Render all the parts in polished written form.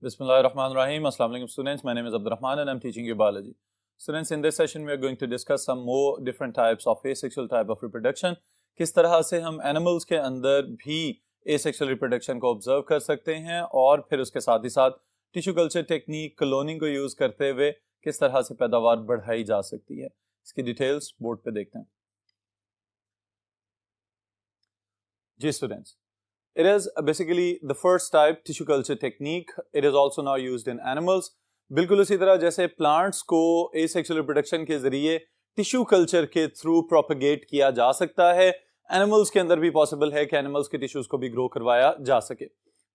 Bismillahirrahmanirrahim. Assalamu alaikum students. My name is Abdurrahman and I'm teaching you biology. Students, in this session we are going to discuss some more different types of asexual type of reproduction. किस तरह से हम animals के अंदर भी asexual reproduction को observe कर सकते हैं और फिर उसके साथ ही साथ टिश्यू कल्चर टेक्निक क्लोनिंग को यूज करते हुए किस तरह से पैदावार बढ़ाई जा सकती है, इसकी डिटेल्स बोर्ड पे देखते हैं। जी students, it is basically the first type tissue culture technique. It is also now used in animals. बिल्कुल उसी तरह जैसे प्लांट्स को asexual reproduction के जरिए टिश्यू कल्चर के थ्रू प्रोपेगेट किया जा सकता है, एनिमल्स के अंदर भी पॉसिबल है कि एनिमल्स के टिश्यूज को भी ग्रो करवाया जा सके।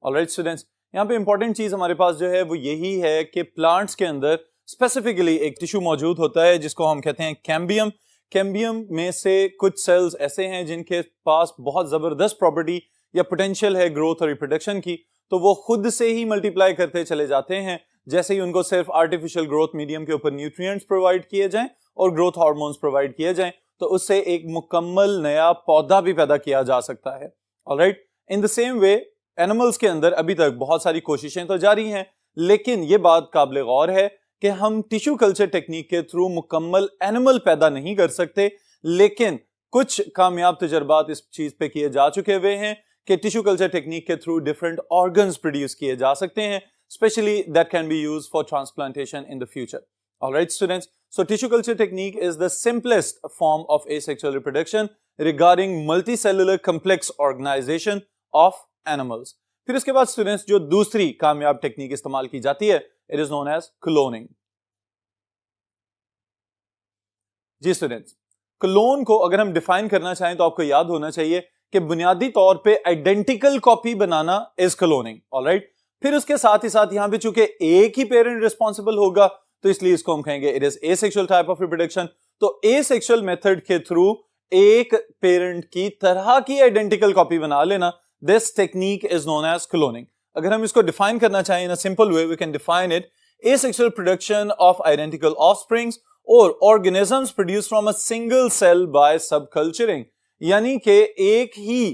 ऑलराइट स्टूडेंट्स, यहाँ पे इंपॉर्टेंट चीज हमारे पास जो है वो यही है कि प्लांट्स के अंदर स्पेसिफिकली एक टिश्यू मौजूद होता है जिसको हम कहते हैं कैम्बियम। कैम्बियम में से कुछ सेल्स ऐसे हैं जिनके पास बहुत जबरदस्त प्रॉपर्टी या पोटेंशियल है ग्रोथ और रिप्रोडक्शन की, तो वो खुद से ही मल्टीप्लाई करते चले जाते हैं जैसे ही उनको सिर्फ आर्टिफिशियल ग्रोथ मीडियम के ऊपर न्यूट्रिएंट्स प्रोवाइड किए जाएं और ग्रोथ हार्मोन्स प्रोवाइड किए जाएं, तो उससे एक मुकम्मल नया पौधा भी पैदा किया जा सकता है। Alright, in the same way animals के अंदर अभी तक बहुत सारी कोशिशें तो जारी हैं, लेकिन ये बात काबिल गौर है कि हम टिश्यू कल्चर टेक्निक के थ्रू मुकम्मल एनिमल पैदा नहीं कर सकते, लेकिन कुछ कामयाब तजर्बात इस चीज पे किए जा चुके हुए हैं कि टिश्यू कल्चर टेक्निक के थ्रू डिफरेंट ऑर्गन्स प्रोड्यूस किए जा सकते हैं, specially that can be used for transplantation in the future. Alright students, so tissue culture technique is the simplest form of asexual reproduction regarding multicellular complex organisation of animals. फिर उसके बाद students जो दूसरी कामयाब टेक्निक इस्तेमाल की जाती है, it is known as cloning. जी स्टूडेंट्स, क्लोन को अगर हम डिफाइन करना चाहें तो आपको याद होना चाहिए कि बुनियादी तौर पे identical copy banana is cloning. Alright, फिर उसके साथ ही साथ यहां पे चूंकि एक ही पेरेंट रिस्पॉन्सिबल होगा तो इसलिए इसको हम कहेंगे it is asexual type of reproduction. तो एसेक्सुअल मेथड के थ्रू एक पेरेंट की तरह की आइडेंटिकल कॉपी बना लेना, this technique is known as cloning. अगर हम इसको डिफाइन करना चाहें in a simple way, we can define it asexual production of identical offsprings और organisms produced from a single cell by subculturing. यानी कि एक ही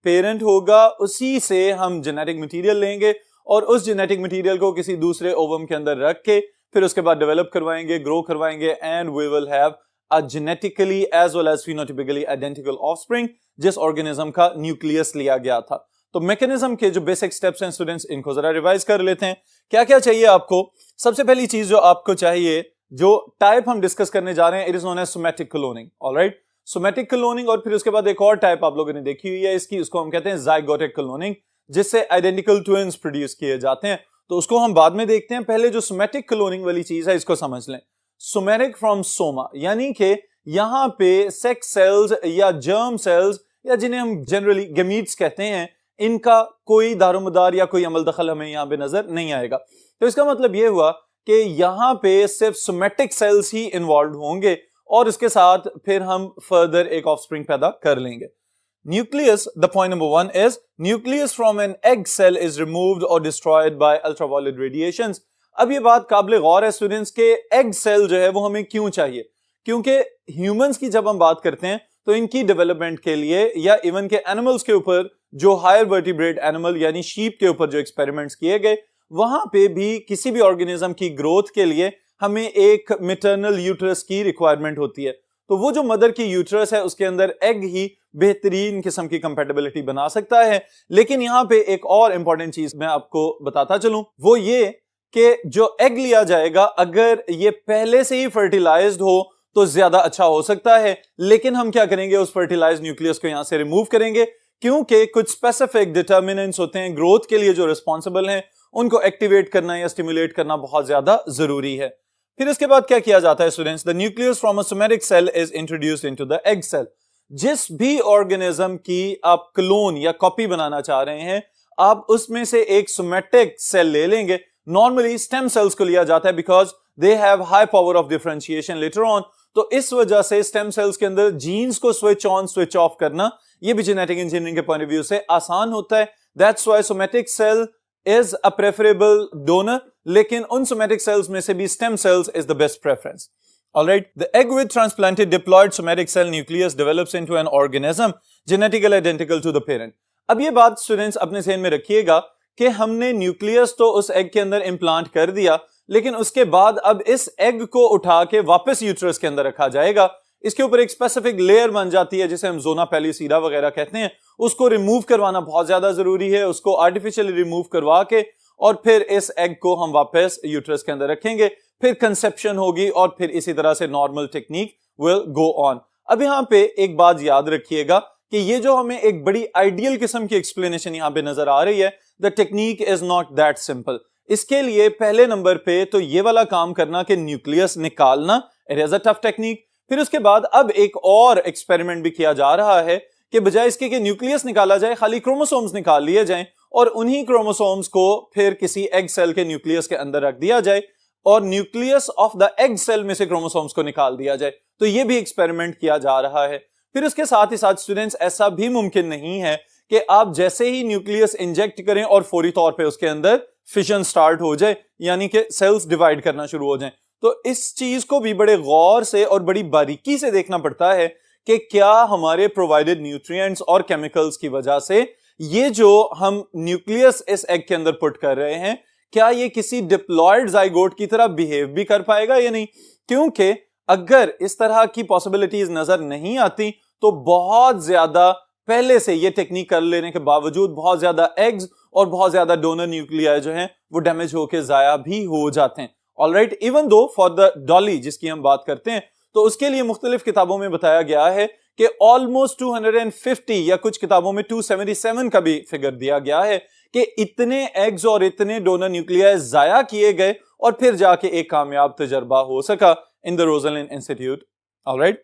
पेरेंट होगा, उसी से हम जेनेटिक मटेरियल लेंगे और उस जेनेटिक मटेरियल को किसी दूसरे ओवम के अंदर रख के फिर उसके बाद डेवलप करवाएंगे, ग्रो करवाएंगे, and we will have a genetically as well as phenotypically identical offspring जिस ऑर्गेनिज्म का न्यूक्लियस लिया गया था। तो मैकेनिज्म के जो बेसिक स्टेप्स हैं स्टूडेंट्स, इनको जरा रिवाइज कर लेते हैं। क्या क्या चाहिए आपको? सबसे पहली चीज जो आपको चाहिए, जो टाइप हम डिस्कस करने जा रहे हैं, it is known as somatic cloning. Alright, somatic cloning, और फिर उसके बाद एक और टाइप आप लोगों ने देखी हुई है इसकी, उसको हम कहते हैं ज़ाइगोटिक क्लोनिंग, जिससे आइडेंटिकल ट्विन्स प्रोड्यूस किए जाते हैं। तो उसको हम बाद में देखते हैं, पहले जो सोमैटिक क्लोनिंग वाली चीज है इसको समझ लें। सोमैटिक फ्रॉम सोमा, यानी कि यहां पे सेक्स सेल्स या जर्म सेल्स या जिन्हें हम जनरली गैमीट्स कहते हैं, इनका कोई दारोमदार या कोई अमल दखल हमें यहां पे नजर नहीं आएगा। तो इसका मतलब यह हुआ कि यहां पे सिर्फ सोमैटिक सेल्स ही इन्वॉल्व होंगे और इसके साथ फिर हम फर्दर एक ऑफस्प्रिंग पैदा कर लेंगे। Nucleus, the point number 1 is nucleus from an egg cell is removed और डिस्ट्रॉयड बाय अल्ट्रावायलेट रेडिएशंस। अब ये बात काबिल गौर है स्टूडेंट्स के एग सेल जो है वो हमें क्यों चाहिए, क्योंकि ह्यूमंस की जब हम बात करते हैं तो इनकी डेवलपमेंट के लिए या इवन के एनिमल्स के ऊपर जो हायर वर्टिब्रेट एनिमल यानी शीप के ऊपर जो एक्सपेरिमेंट्स किए गए, वहां पे भी किसी भी ऑर्गेनिज्म की ग्रोथ के लिए हमें एक मैटरनल यूट्रस की रिक्वायरमेंट होती है। तो वो जो मदर की यूट्रस है उसके अंदर एग ही बेहतरीन किस्म की कंपैटिबिलिटी बना सकता है। लेकिन यहां पे एक और इंपॉर्टेंट चीज मैं आपको बताता चलूं, वो ये कि जो एग लिया जाएगा अगर ये पहले से ही फर्टिलाइज्ड हो तो ज्यादा अच्छा हो सकता है, लेकिन हम क्या करेंगे, उस फर्टिलाइज्ड न्यूक्लियस को यहां से रिमूव करेंगे, क्योंकि कुछ स्पेसिफिक डिटर्मिनेंट्स होते हैं ग्रोथ के लिए जो रिस्पॉन्सिबल हैं, उनको एक्टिवेट करना या स्टिमुलेट करना बहुत ज्यादा जरूरी है। फिर इसके बाद क्या किया जाता है students, the nucleus from a somatic cell is introduced into the egg cell. जिस भी ऑर्गेनिज्म की आप क्लोन या कॉपी बनाना चाह रहे हैं, आप उसमें से एक सोमैटिक सेल ले लेंगे। नॉर्मली स्टेम सेल्स को लिया जाता है because they have high power of differentiation later on. तो इस वजह से स्टेम सेल्स के अंदर जीन्स को स्विच ऑन स्विच ऑफ करना ये भी जेनेटिक इंजीनियरिंग के पॉइंट ऑफ व्यू से आसान होता है। That's why somatic cell is a preferable donor, लेकिन उन सोमैटिक सेल्स में से भी stem cells is the best preference. Alright, the egg with transplanted diploid somatic cell nucleus develops into an organism genetically identical to the parent. अब ये बात students अपने ज़हन में रखिएगा कि हमने न्यूक्लियस तो उस एग के अंदर इम्प्लांट कर दिया, लेकिन उसके बाद अब इस एग को उठा के वापस यूट्रस के अंदर रखा जाएगा। इसके ऊपर एक स्पेसिफिक लेयर बन जाती है जिसे हम जोना पेल्यूसिडा वगैरह कहते हैं, उसको रिमूव करवाना बहुत ज्यादा जरूरी है। उसको आर्टिफिशियली रिमूव करवा के और फिर इस एग को हम वापस यूट्रस के अंदर रखेंगे, फिर कंसेप्शन होगी और फिर इसी तरह से normal technique will go on. अब यहाँ पे एक बात याद रखिएगा कि ये जो हमें एक बड़ी आइडियल किस्म की एक्सप्लेनेशन यहाँ पे नजर आ रही है, the technique is not that simple. इसके लिए पहले नंबर पे तो ये वाला काम करना कि न्यूक्लियस निकालना, it is a tough technique. फिर उसके बाद अब एक और एक्सपेरिमेंट भी किया जा रहा है कि बजाय इसके कि न्यूक्लियस निकाला जाए, खाली क्रोमोसोम्स निकाल लिए जाएं और उन्हीं क्रोमोसोम्स को फिर किसी एग सेल के न्यूक्लियस के अंदर रख दिया जाए और nucleus of the egg cell में से क्रोमोसोम्स को निकाल दिया जाए। तो ये भी एक्सपेरिमेंट किया जा रहा है। फिर उसके साथ ही साथ स्टूडेंट्स, ऐसा भी मुमकिन नहीं है कि आप जैसे ही न्यूक्लियस इंजेक्ट करें और फौरी तौर पे उसके अंदर फिशन स्टार्ट हो जाए, यानी कि सेल्स डिवाइड करना शुरू हो जाएं। तो इस चीज को भी बड़े गौर से और बड़ी बारीकी से देखना पड़ता है कि क्या हमारे प्रोवाइडेड न्यूट्रिएंट्स और केमिकल्स की वजह से ये जो हम न्यूक्लियस इस एग के अंदर पुट कर रहे हैं, क्या ये किसी डिप्लॉयड जाइगोट की तरह बिहेव भी कर पाएगा या नहीं। क्योंकि अगर इस तरह की पॉसिबिलिटीज नजर नहीं आती तो बहुत ज्यादा पहले से ये टेक्निक कर लेने के बावजूद बहुत ज्यादा एग्स और बहुत ज्यादा डोनर न्यूक्लियाई जो हैं वो डैमेज होकर जाया भी हो जाते हैं। Alright, even though for the Dolly जिसकी हम बात करते हैं, तो उसके लिए मुख्तलिफ किताबों में बताया गया है कि ऑलमोस्ट 250 या कुछ किताबों में 277 का भी फिगर दिया गया है कि इतने एग्स और इतने डोनर न्यूक्लियाई जाया किए गए और फिर जाके एक कामयाब तजर्बा हो सका in the Roslin institute. Alright,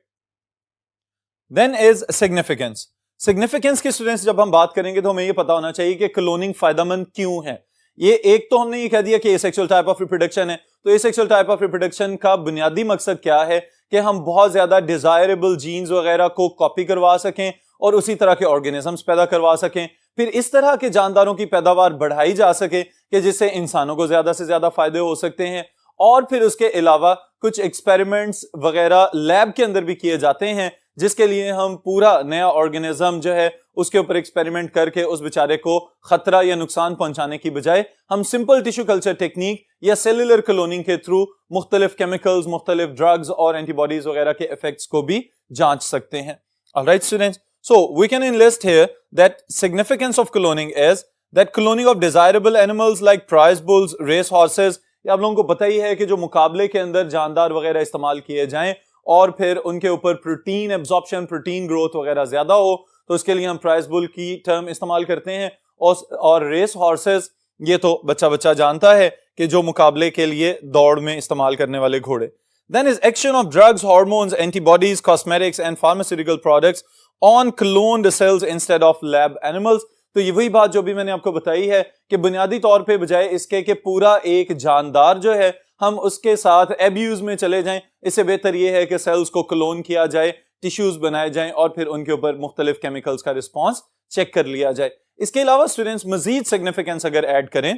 then is significance. Significance के स्टूडेंट्स जब हम बात करेंगे तो हमें ये पता होना चाहिए कि क्लोनिंग फायदेमंद क्यों है। ये एक तो हमने ये कह दिया कि एसेक्सुअल टाइप ऑफ रिप्रोडक्शन है, तो एसेक्सुअल टाइप ऑफ रिप्रोडक्शन का बुनियादी मकसद क्या है कि हम बहुत ज्यादा डिजायरेबल जीन्स वगैरह को कॉपी करवा सकें और उसी तरह के ऑर्गेनिजम्स पैदा करवा सकें, फिर इस तरह के जानदारों की पैदावार बढ़ाई जा सके कि जिससे इंसानों को ज्यादा से ज्यादा फायदे हो सकते हैं। और फिर उसके अलावा कुछ एक्सपेरिमेंट्स वगैरह लैब के अंदर भी किए जाते हैं जिसके लिए हम पूरा नया ऑर्गेनिज्म जो है उसके ऊपर एक्सपेरिमेंट करके उस बेचारे को खतरा या नुकसान पहुंचाने की बजाय हम सिंपल टिश्यू कल्चर टेक्निक या सेलुलर क्लोनिंग के थ्रू मुख्तलिफ केमिकल्स, मुख्तलिफ ड्रग्स और एंटीबॉडीज वगैरह के इफेक्ट्स को भी जांच सकते हैं। Alright students, so we can enlist here that significance of cloning is that cloning of desirable animals like prize bulls, race horses, ये आप लोगों को पता ही है कि जो मुकाबले के अंदर जानदार वगैरह इस्तेमाल किए जाएं और फिर उनके ऊपर प्रोटीन एब्जॉर्प्शन, प्रोटीन ग्रोथ वगैरह ज्यादा हो, तो उसके लिए हम प्राइज बुल की टर्म इस्तेमाल करते हैं। और रेस हॉर्सेस, ये तो बच्चा बच्चा जानता है कि जो मुकाबले के लिए दौड़ में इस्तेमाल करने वाले घोड़े। Then is action of drugs, hormones, antibodies, cosmetics and pharmaceutical products on cloned cells instead of lab animals. तो ये वही बात जो भी मैंने आपको बताई है कि बुनियादी तौर पे बजाय इसके कि पूरा एक जानदार जो है हम उसके साथ एब्यूज में चले जाएं, इससे बेहतर ये है कि सेल्स को क्लोन किया जाए, टिश्यूज बनाए जाएं और फिर उनके ऊपर मुख्तलिफ केमिकल्स का रिस्पॉन्स चेक कर लिया जाए। इसके अलावा स्टूडेंट्स मजीद सिग्निफिकेंस अगर ऐड करें,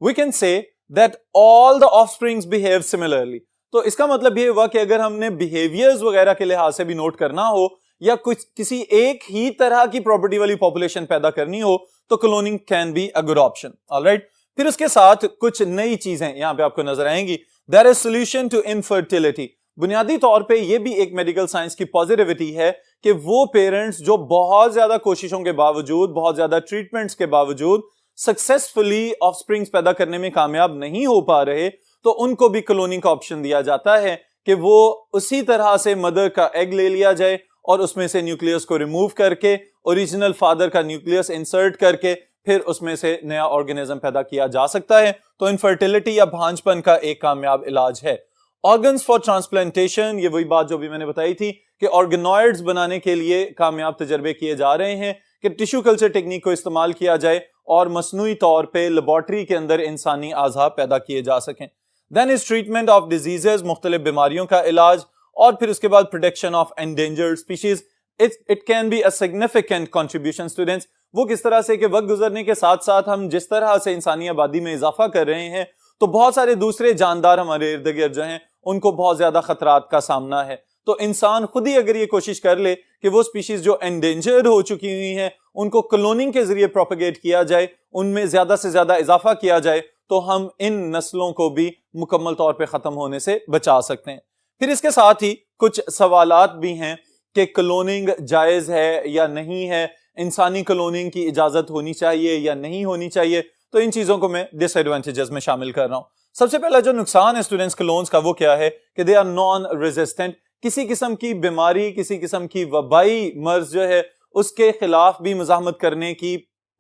we can say that all the offsprings behave similarly. तो इसका मतलब ये हुआ कि अगर हमने बिहेवियर्स वगैरह के लिहाज से भी नोट करना हो या कुछ किसी एक ही तरह की प्रॉपर्टी वाली पॉपुलेशन पैदा करनी हो तो cloning can be a good option. Alright, फिर उसके साथ कुछ नई चीजें यहां पे आपको नजर आएंगी। There is solution to infertility. बुनियादी तौर पे ये भी एक मेडिकल साइंस की पॉजिटिविटी है कि वो पेरेंट्स जो बहुत ज्यादा कोशिशों के बावजूद, बहुत ज्यादा ट्रीटमेंट्स के बावजूद सक्सेसफुली ऑफस्प्रिंग्स पैदा करने में कामयाब नहीं हो पा रहे, तो उनको भी क्लोनिंग का ऑप्शन दिया जाता है कि वो उसी तरह से मदर का एग ले लिया जाए और उसमें से न्यूक्लियस को रिमूव करके ओरिजिनल फादर का न्यूक्लियस इंसर्ट करके फिर उसमें से नया ऑर्गेनिज्म पैदा किया जा सकता है। तो इनफर्टिलिटी या भांजपन का एक कामयाब इलाज है। ऑर्गन्स फॉर ट्रांसप्लांटेशन, ये वही बात जो भी मैंने बताई थी कि ऑर्गेनॉइड्स बनाने के लिए कामयाब तजर्बे किए जा रहे हैं कि टिश्यू कल्चर टेक्निक को इस्तेमाल किया जाए और मसनूई तौर पे लेबोरेटरी के अंदर इंसानी आज़ा पैदा किए जा सकें। Then is treatment of diseases, मुख्तलिफ बीमारियों का इलाज, और फिर उसके बाद protection of endangered species. It can be a significant contribution students. वो किस तरह से कि वक्त गुजरने के साथ साथ हम जिस तरह से इंसानी आबादी में इजाफा कर रहे हैं तो बहुत सारे दूसरे जानदार हमारे इर्द गिर्द जो हैं उनको बहुत ज्यादा खतरात का सामना है। तो इंसान खुद ही अगर ये कोशिश कर ले कि वो स्पीशीज जो एंडेंजर्ड हो चुकी हुई हैं उनको क्लोनिंग के जरिए प्रोपेगेट किया जाए, उनमें ज्यादा से ज्यादा इजाफा किया जाए, तो हम इन नस्लों को भी मुकम्मल तौर पे खत्म होने से बचा सकते हैं। फिर इसके साथ ही कुछ सवालात भी हैं कि क्लोनिंग जायज है या नहीं है, इंसानी क्लोनिंग की इजाजत होनी चाहिए या नहीं होनी चाहिए। तो इन चीजों को मैं डिसएडवांटेजेस में शामिल कर रहा हूं। सबसे पहला जो नुकसान है स्टूडेंट्स क्लोन्स का वो क्या है कि दे आर नॉन रेजिस्टेंट। किसी किस्म की बीमारी, किसी किस्म की वबाई मर्ज जो है उसके खिलाफ भी मुजाहमत करने की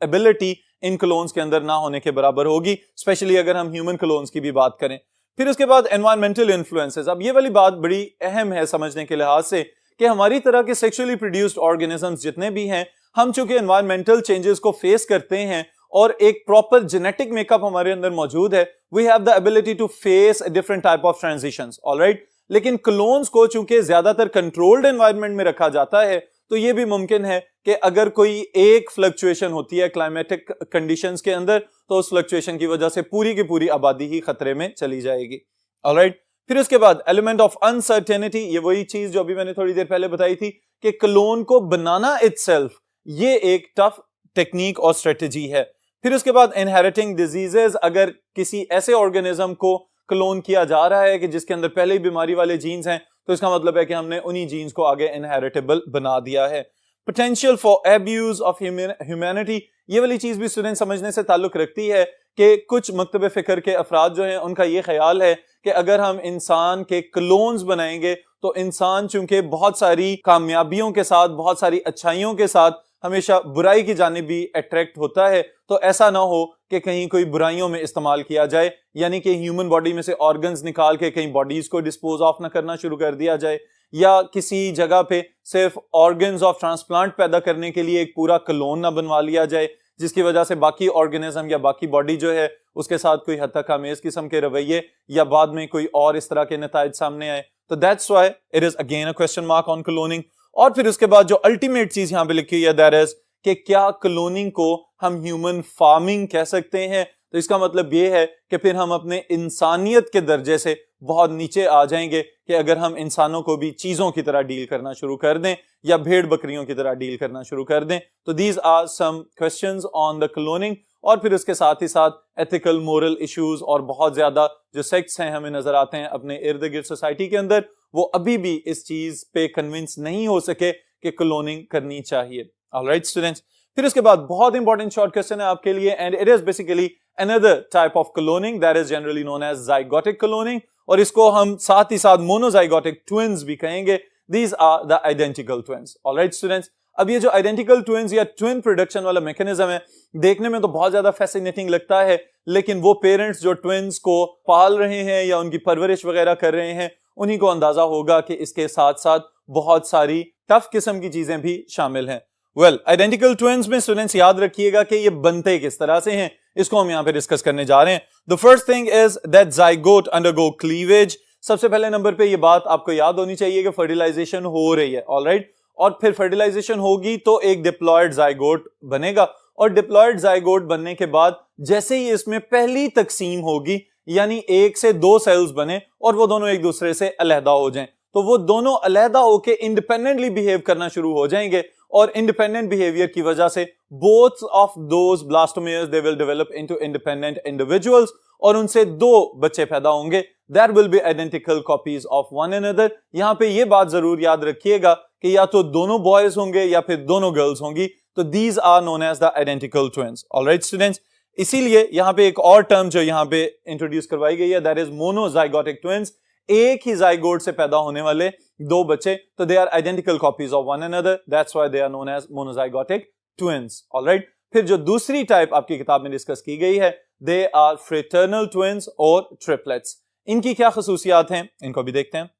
एबिलिटी इन क्लोन्स के अंदर ना होने के बराबर होगी, स्पेशली अगर हम ह्यूमन क्लोन्स की भी बात करें। फिर उसके बाद एनवायरमेंटल इन्फ्लुएंसेस। अब ये वाली बात बड़ी अहम है समझने के लिहाज से कि हमारी तरह के सेक्सुअली प्रोड्यूस्ड ऑर्गेनिजम्स जितने भी हैं, हम चूंकि एनवायरमेंटल चेंजेस को फेस करते हैं और एक प्रॉपर जेनेटिक मेकअप हमारे अंदर मौजूद है, we have the ability to face different type of transitions, alright. लेकिन क्लोन्स को चूंकि ज्यादातर कंट्रोल्ड एनवायरनमेंट में रखा जाता है, तो ये भी मुमकिन है कि अगर कोई एक फ्लक्चुएशन होती है क्लाइमेटिक कंडीशंस के अंदर, तो उस फ्लक्चुएशन की वजह से पूरी की पूरी आबादी ही खतरे में चली जाएगी, ऑलराइट। फिर उसके बाद एलिमेंट ऑफ अनसर्टेनिटी। ये वही चीज जो अभी मैंने थोड़ी देर पहले बताई थी कि क्लोन को बनाना इटसेल्फ ये एक टफ टेक्निक और स्ट्रेटेजी है। फिर उसके बाद इनहेरिटिंग डिजीजेस। अगर किसी ऐसे ऑर्गेनिज्म को क्लोन किया जा रहा है कि जिसके अंदर पहले ही बीमारी वाले जीन्स हैं, तो इसका मतलब है कि हमने उन्हीं जीन्स को आगे इनहेरिटेबल बना दिया है। Potential for abuse of humanity. ये वाली चीज भी स्टूडेंट समझने से ताल्लुक रखती है कि कुछ मकतब फिक्र के अफराद जो हैं उनका ये ख्याल है कि अगर हम इंसान के क्लोन्स बनाएंगे तो इंसान चूंकि बहुत सारी कामयाबियों के साथ, बहुत सारी अच्छाइयों के साथ हमेशा बुराई की जानिब भी अट्रैक्ट होता है, तो ऐसा ना हो कि कहीं कोई बुराइयों में इस्तेमाल किया जाए, यानी कि ह्यूमन बॉडी में से ऑर्गन्स निकाल के कहीं बॉडीज को डिस्पोज ऑफ ना करना शुरू कर दिया जाए, या किसी जगह पे सिर्फ ऑर्गन्स ऑफ ट्रांसप्लांट पैदा करने के लिए एक पूरा क्लोन ना बनवा लिया जाए, जिसकी वजह से बाकी ऑर्गेनिज्म या बाकी बॉडी जो है उसके साथ कोई हद तक आमेज किस्म के रवैये या बाद में कोई और इस तरह के नताइज सामने आए। तो that's why it is again a question mark on cloning. और फिर उसके बाद जो अल्टीमेट चीज यहां पे लिखी हुई है दैट इज कि क्या क्लोनिंग को हम ह्यूमन फार्मिंग कह सकते हैं। तो इसका मतलब ये है कि फिर हम अपने इंसानियत के दर्जे से बहुत नीचे आ जाएंगे कि अगर हम इंसानों को भी चीजों की तरह डील करना शुरू कर दें या भेड़ बकरियों की तरह डील करना शुरू कर दें। तो these are some questions on the cloning. और फिर उसके साथ ही साथ एथिकल मोरल इश्यूज और बहुत ज्यादा जो सेक्ट्स हैं हमें नजर आते हैं अपने इर्द गिर्द सोसाइटी के अंदर, वो अभी भी इस चीज पे कन्विंस नहीं हो सके कि क्लोनिंग करनी चाहिए। ऑलराइट स्टूडेंट्स, फिर उसके बाद बहुत इंपॉर्टेंट शॉर्ट क्वेश्चन है आपके लिए and it is basically another type of cloning that is generally known as zygotic cloning, और इसको हम साथ ही साथ monozygotic twins भी कहेंगे। These are the identical twins. Alright students, अब ये जो identical twins या twin production वाला mechanism है, देखने में तो बहुत ज्यादा fascinating लगता है, लेकिन वो पेरेंट्स जो ट्विंस को पाल रहे हैं या उनकी परवरिश वगैरह कर रहे हैं, उन्हीं को अंदाजा होगा कि इसके साथ साथ बहुत सारी टफ किस्म की चीजें भी शामिल हैं। वेल, आइडेंटिकल ट्विंस में स्टूडेंट्स याद रखिएगा कि ये बनते किस तरह से हैं, इसको हम यहां पे डिस्कस करने जा रहे हैं। The first thing is that zygote undergo cleavage. सबसे पहले नंबर पे ये बात आपको याद होनी चाहिए कि फर्टिलाइजेशन हो रही है, ऑलराइट, और फिर फर्टिलाइजेशन होगी तो एक डिप्लॉयड जाइगोट बनेगा, और डिप्लॉयड जाइगोट बनने के बाद जैसे ही इसमें पहली तकसीम होगी, यानी एक से दो सेल्स बने और वो दोनों एक दूसरे से अलहदा हो जाएं, तो वो दोनों अलहदा होके इंडिपेंडेंटली बिहेव करना शुरू हो जाएंगे, और इंडिपेंडेंट बिहेवियर की वजह से both of those blastomeres they will develop into independent individuals, और उनसे दो बच्चे पैदा होंगे। There will be identical copies of one another. यहां पे ये बात जरूर याद रखिएगा कि या तो दोनों बॉयज होंगे या फिर दोनों गर्ल्स होंगी, तो these are known as the identical twins. Alright students, इसीलिए यहां पे एक और टर्म जो यहां पे इंट्रोड्यूस करवाई गई है दैट इज मोनोजाइगोटिक ट्विंस। एक ही जाइगोट से पैदा होने वाले दो बच्चे, तो they are identical copies of one another, that's why they are known as monozygotic twins. Alright, फिर जो दूसरी टाइप आपकी किताब में डिस्कस की गई है, दे आर फ्रेटर्नल ट्विंस और ट्रिपलेट्स। इनकी क्या खसूसियात हैं, इनको भी देखते हैं।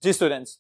जी स्टूडेंट्स,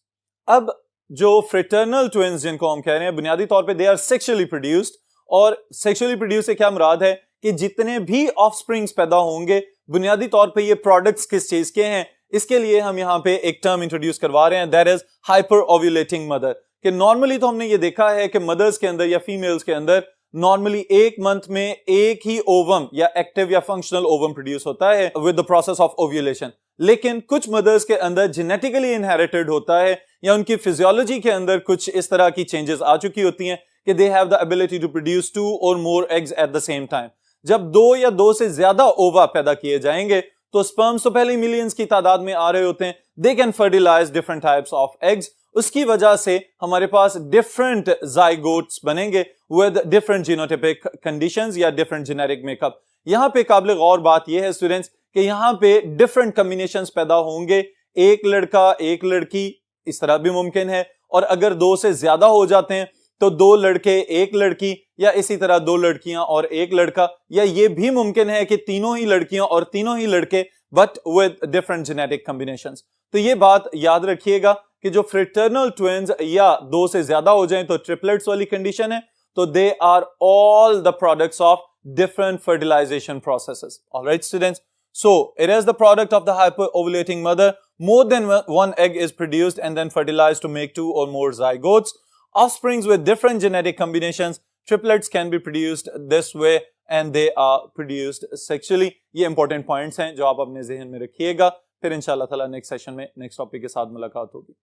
अब जो फ्रेटर्नल ट्विंस जिनको हम कह रहे हैं, बुनियादी तौर पे दे आर सेक्सुअली प्रोड्यूस्ड, और सेक्सुअली प्रोड्यूस से क्या मुराद है कि जितने भी ऑफस्प्रिंग्स पैदा होंगे, बुनियादी तौर पे ये प्रोडक्ट्स किस चीज के हैं, इसके लिए हम यहां पे एक टर्म इंट्रोड्यूस करवा रहे हैं दैट इज हाइपर ओव्यूलेटिंग मदर। कि नॉर्मली तो हमने ये देखा है कि मदर्स के अंदर या फीमेल्स के अंदर नॉर्मली एक मंथ में एक ही ओवम या एक्टिव या फंक्शनल ओवम प्रोड्यूस होता है with the process of ovulation. लेकिन कुछ मदर्स के अंदर जेनेटिकली इनहेरिटेड होता है या उनकी फिजियोलॉजी के अंदर कुछ इस तरह की चेंजेस आ चुकी होती हैं कि they have the ability to produce 2 और more eggs at the same time. जब 2 या 2 से ज्यादा ओवा पैदा किए जाएंगे तो स्पर्म्स तो पहले मिलियंस की तादाद में आ रहे होते हैं, they can fertilise different types of eggs. उसकी वजह से हमारे पास डिफरेंट जाइगोट्स बनेंगे विद डिफरेंट जीनोटाइपिक कंडीशंस या डिफरेंट जेनेटिक मेकअप। यहां पे काबिल गौर बात यह है स्टूडेंट्स कि यहां पे डिफरेंट कॉम्बिनेशंस पैदा होंगे, एक लड़का एक लड़की इस तरह भी मुमकिन है, और अगर 2 से ज्यादा हो जाते हैं तो 2 लड़के एक लड़की या इसी तरह 2 लड़कियां और एक लड़का, या ये भी मुमकिन है कि तीनों ही लड़कियां और तीनों ही लड़के but with different genetic combinations. तो ये बात याद रखिएगा कि जो फ्रेटर्नल ट्विन्स या 2 से ज्यादा हो जाएं तो ट्रिपलेट्स वाली कंडीशन है, तो they are all the products of different fertilization processes. All right, students. So it is the product of the hyperovulating mother. More than one egg is produced and then fertilized to make 2 or more zygotes. Offsprings with different genetic combinations, triplets can be produced this way and they are produced sexually. ये important points हैं जो आप अपने ज़हन में रखिएगा। फिर इंशाल्लाह ताला नेक्स्ट सेशन में नेक्स्ट टॉपिक के साथ मुलाकात होगी।